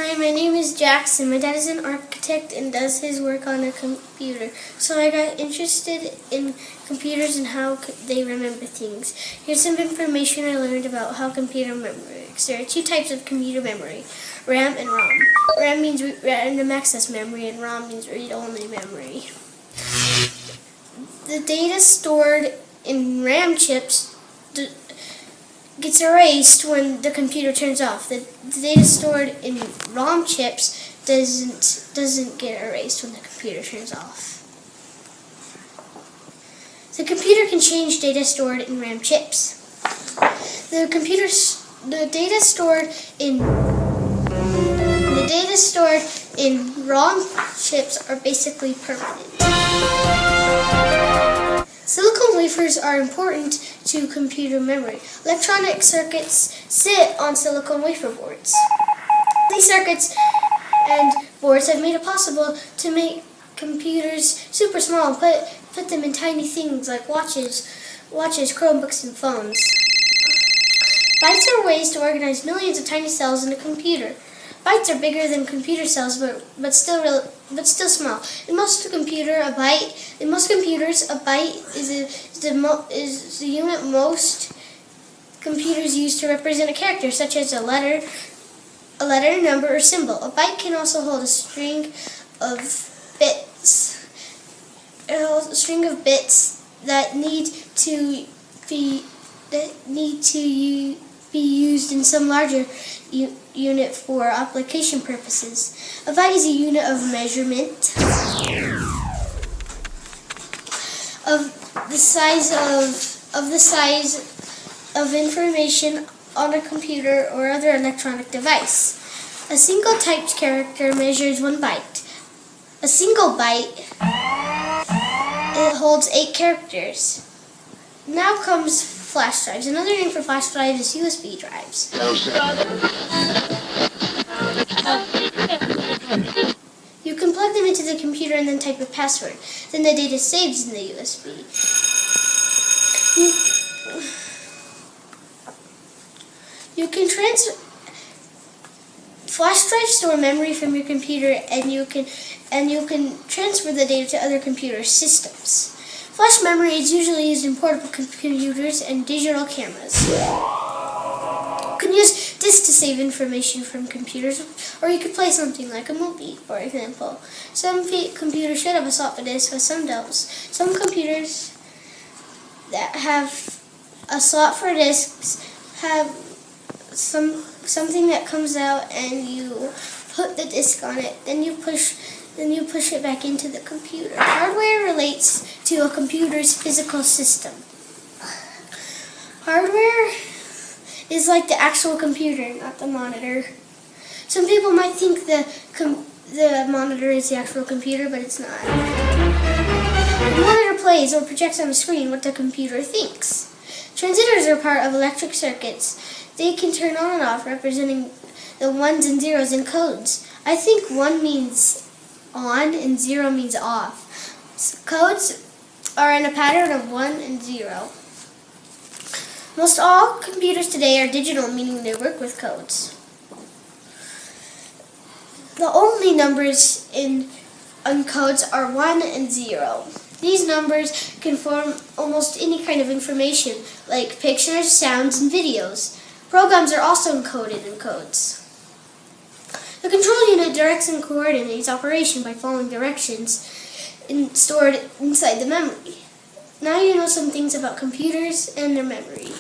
Hi, my name is Jackson. My dad is an architect and does his work on a computer. So I got interested in computers and how they remember things. Here's some information I learned about how computer memory works. There are two types of computer memory, RAM and ROM. RAM means random access memory and ROM means read-only memory. The data stored in RAM chips gets erased when the computer turns off. The data stored in ROM chips doesn't get erased when the computer turns off. The computer can change data stored in RAM chips. The data stored in ROM chips are basically permanent. Silicon wafers are important to computer memory. Electronic circuits sit on silicon wafer boards. These circuits and boards have made it possible to make computers super small and put them in tiny things like watches, Chromebooks, and phones. Bytes are ways to organize millions of tiny cells in a computer. Bytes are bigger than computer cells, but still small. In most computers, a byte is the unit most computers use to represent a character, such as a letter, number, or symbol. A byte can also hold a string of bits. That need to be used in some larger unit for application purposes. A byte is a unit of measurement of the size of information on a computer or other electronic device. A single typed character measures 1 byte. A single byte holds 8 characters. Now comes flash drives. Another name for flash drive is USB drives. You can plug them into the computer and then type a password. Then the data saves in the USB. Flash drives store memory from your computer, and you can transfer the data to other computer systems. Flash memory is usually used in portable computers and digital cameras. You can use disks to save information from computers, or you could play something like a movie, for example. Some computers should have a slot for disks, but some don't. Some computers that have a slot for disks have something that comes out, and you put the disk on it. Then you push it back into the computer. Hardware relates to a computer's physical system. Hardware is like the actual computer, not the monitor. Some people might think the monitor is the actual computer, but it's not. The monitor plays or projects on the screen what the computer thinks. Transistors are part of electric circuits. They can turn on and off, representing the ones and zeros in codes. I think 1 means on and 0 means off. Codes are in a pattern of 1 and 0. Most all computers today are digital, meaning they work with codes. The only numbers in codes are 1 and 0. These numbers can form almost any kind of information, like pictures, sounds, and videos. Programs are also encoded in codes. The control unit directs and coordinates operation by following directions stored inside the memory. Now you know some things about computers and their memory.